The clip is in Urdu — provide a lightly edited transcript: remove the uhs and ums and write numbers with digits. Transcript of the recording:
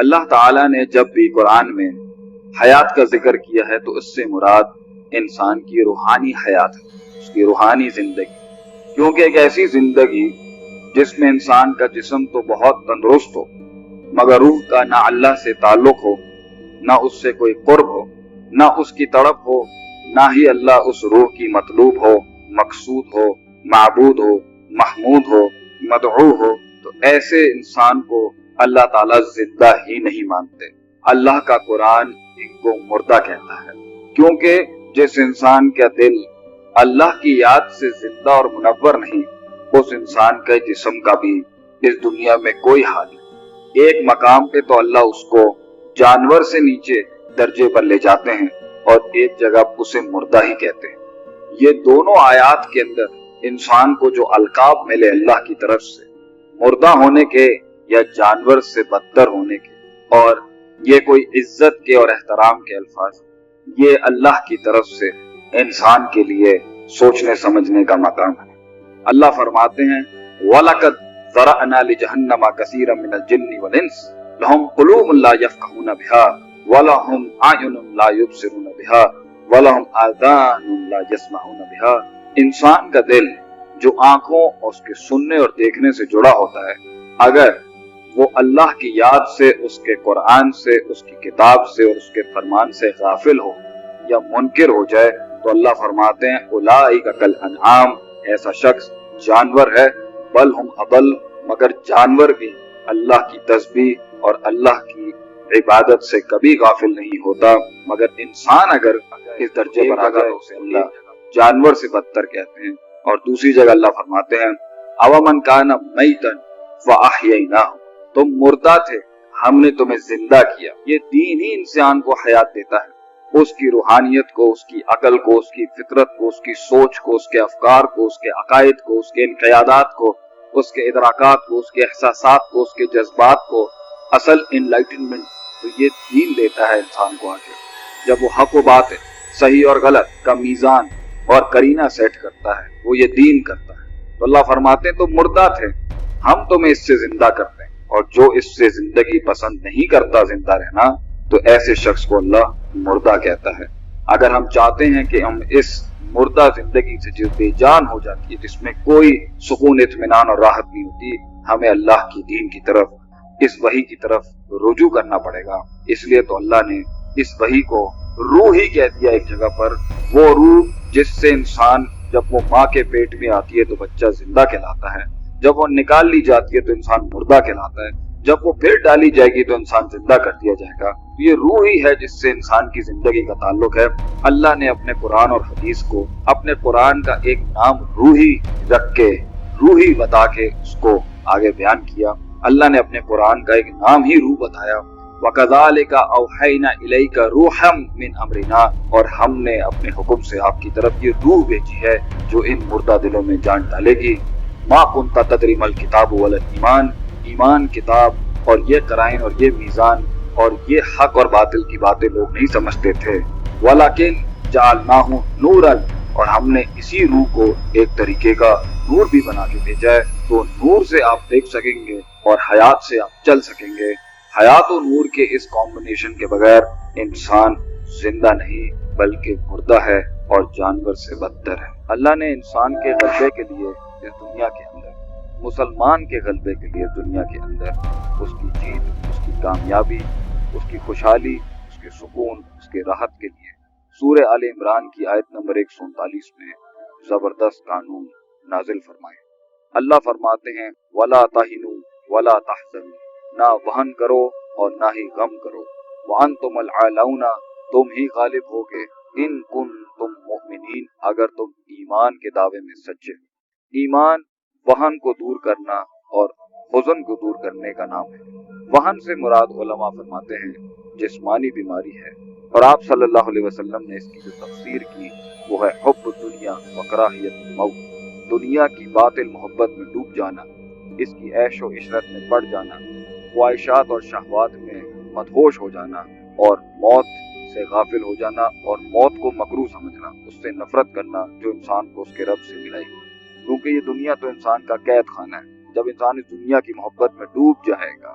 اللہ تعالیٰ نے جب بھی قرآن میں حیات کا ذکر کیا ہے تو اس سے مراد انسان کی روحانی حیات ہے، اس کی روحانی زندگی، کیونکہ ایک ایسی زندگی جس میں انسان کا جسم تو بہت تندرست ہو مگر روح کا نہ اللہ سے تعلق ہو، نہ اس سے کوئی قرب ہو، نہ اس کی تڑپ ہو، نہ ہی اللہ اس روح کی مطلوب ہو، مقصود ہو، معبود ہو، محمود ہو، مدعو ہو، تو ایسے انسان کو اللہ تعالیٰ زندہ ہی نہیں مانتے۔ اللہ کا قرآن ان کو مردہ کہتا ہے، کیونکہ جس انسان کا دل اللہ کی یاد سے زندہ اور منور نہیں، اس انسان کا جسم کا بھی اس دنیا میں کوئی حال نہیں۔ ایک مقام پہ تو اللہ اس کو جانور سے نیچے درجے پر لے جاتے ہیں اور ایک جگہ اسے مردہ ہی کہتے ہیں۔ یہ دونوں آیات کے اندر انسان کو جو القاب ملے اللہ کی طرف سے، مردہ ہونے کے یا جانور سے بدتر ہونے کے، اور یہ کوئی عزت کے اور احترام کے الفاظ، یہ اللہ کی طرف سے انسان کے لیے سوچنے سمجھنے کا مقام ہے۔ اللہ فرماتے ہیں وَلَقَدْ ذَرَأْنَا لِجَهَنَّمَ كَثِيرًا مِنَ الْجِنِّ وَالْإِنسِ لَهُمْ قُلُوبٌ لَا يَفْقَهُونَ بِهَا وَلَهُمْ أَعْيُنٌ لَا يُبْصِرُونَ بِهَا وَلَهُمْ آذَانٌ لَا يَسْمَعُونَ بِهَا۔ انسان کا دل جو آنکھوں اور اس کے سننے اور دیکھنے سے جڑا ہوتا ہے، اگر وہ اللہ کی یاد سے، اس کے قرآن سے، اس کی کتاب سے اور اس کے فرمان سے غافل ہو یا منکر ہو جائے تو اللہ فرماتے ہیں اولئک کالانعام، ایسا شخص جانور ہے، بل ہم اضل، مگر جانور بھی اللہ کی تسبیح اور اللہ کی عبادت سے کبھی غافل نہیں ہوتا، مگر انسان اگر اس درجے پر آ جائے تو اسے اللہ جانور سے بدتر کہتے ہیں۔ اور دوسری جگہ اللہ فرماتے ہیں اومن کان میتا فاحییناہ، تم مردہ تھے ہم نے تمہیں زندہ کیا۔ یہ دین ہی انسان کو حیات دیتا ہے، اس کی روحانیت کو، اس کی عقل کو، اس کی فطرت کو، اس کی سوچ کو، اس کے افکار کو، اس کے عقائد کو، اس کے انقیادات کو، اس کے ادراکات کو، اس کے احساسات کو، اس کے جذبات کو اصل انلائٹنمنٹ تو یہ دین دیتا ہے انسان کو آگے۔ جب وہ حق و باطل، صحیح اور غلط کا میزان اور کرینہ سیٹ کرتا ہے، وہ یہ دین کرتا ہے، تو اللہ فرماتے ہیں تم مردہ تھے ہم تمہیں اس سے زندہ کرتے ہیں، اور جو اس سے زندگی پسند نہیں کرتا زندہ رہنا تو ایسے شخص کو اللہ مردہ کہتا ہے۔ اگر ہم چاہتے ہیں کہ ہم اس مردہ زندگی سے جو بے جان ہو جاتی ہے، جس میں کوئی سکون، اطمینان اور راحت نہیں ہوتی، ہمیں اللہ کی دین کی طرف، اس وحی کی طرف رجوع کرنا پڑے گا۔ اس لیے تو اللہ نے اس وحی کو روح ہی کہہ دیا ایک جگہ پر، وہ روح جس سے انسان جب وہ ماں کے پیٹ میں آتی ہے تو بچہ زندہ کہلاتا ہے، جب وہ نکال لی جاتی ہے تو انسان مردہ کہلاتا ہے، جب وہ پھر ڈالی جائے گی تو انسان زندہ کر دیا جائے گا۔ یہ روح ہی ہے جس سے انسان کی زندگی کا تعلق ہے۔ اللہ نے اپنے قرآن اور حدیث کو، اپنے قرآن کا ایک نام روحی رکھ کے، روحی بتا کے اس کو آگے بیان کیا۔ اللہ نے اپنے قرآن کا ایک نام ہی روح بتایا، وَكَذَلِكَ أَوْحَيْنَا إِلَيْكَ رُوحًا مِّنْ أَمْرِنَا، اور ہم نے اپنے حکم سے آپ کی طرف یہ روح بھیجی ہے جو ان مردہ دلوں میں جان ڈالے گی۔ مَا كُنْتَ تَدْرِي مَا الْكِتَابُ وَلَا الْإِيمَانُ، ایمان، کتاب اور یہ قرائن اور یہ میزان اور یہ حق اور باطل کی باتیں لوگ نہیں سمجھتے تھے۔ وَلَكِنْ جَعَلْنَاهُ نُورًا، اور ہم نے اسی روح کو ایک طریقے کا نور بھی بنا کے بھیجا ہے، تو نور سے آپ دیکھ سکیں گے اور حیات سے آپ چل سکیں گے۔ حیات و نور کے اس کمبینیشن کے بغیر انسان زندہ نہیں بلکہ مردہ ہے اور جانور سے بدتر ہے۔ اللہ نے انسان کے غلبے کے لیے اس دنیا کے اندر، مسلمان کے غلبے کے لیے دنیا کے اندر، اس کی جیت، اس کی کامیابی، اس کی خوشحالی، اس کے سکون، اس کے راحت کے لیے سورہ آل عمران کی آیت نمبر 139 میں زبردست قانون نازل فرمائے۔ اللہ فرماتے ہیں وَلَا تَهِنُوا وَلَا تَحْزَنُوا، نہ وہن کرو اور نہ ہی غم کرو، وَأَنْتُمُ الْأَعْلَوْنَ، تم ہی غالب ہوگے، إِن كُنتُم مُؤْمِنِينَ، اگر تم ایمان کے دعوے میں سچے ہو۔ ایمان وہن کو دور کرنا اور حزن کو دور کرنے کا نام ہے۔ وہن سے مراد علماء فرماتے ہیں جسمانی بیماری ہے، اور آپ صلی اللہ علیہ وسلم نے اس کی جو تفسیر کی وہ ہے حب الدنیا وکراہیت الموت، دنیا کی باطل محبت میں ڈوب جانا، اس کی عیش و عشرت میں پڑ جانا، خواہشات اور شہوات میں مدہوش ہو جانا، اور موت سے غافل ہو جانا، اور موت کو مکروہ سمجھنا، اس سے نفرت کرنا جو انسان کو اس کے رب سے ملائے گی، کیونکہ یہ دنیا تو انسان کا قید خانہ ہے۔ جب انسان اس دنیا کی محبت میں ڈوب جائے گا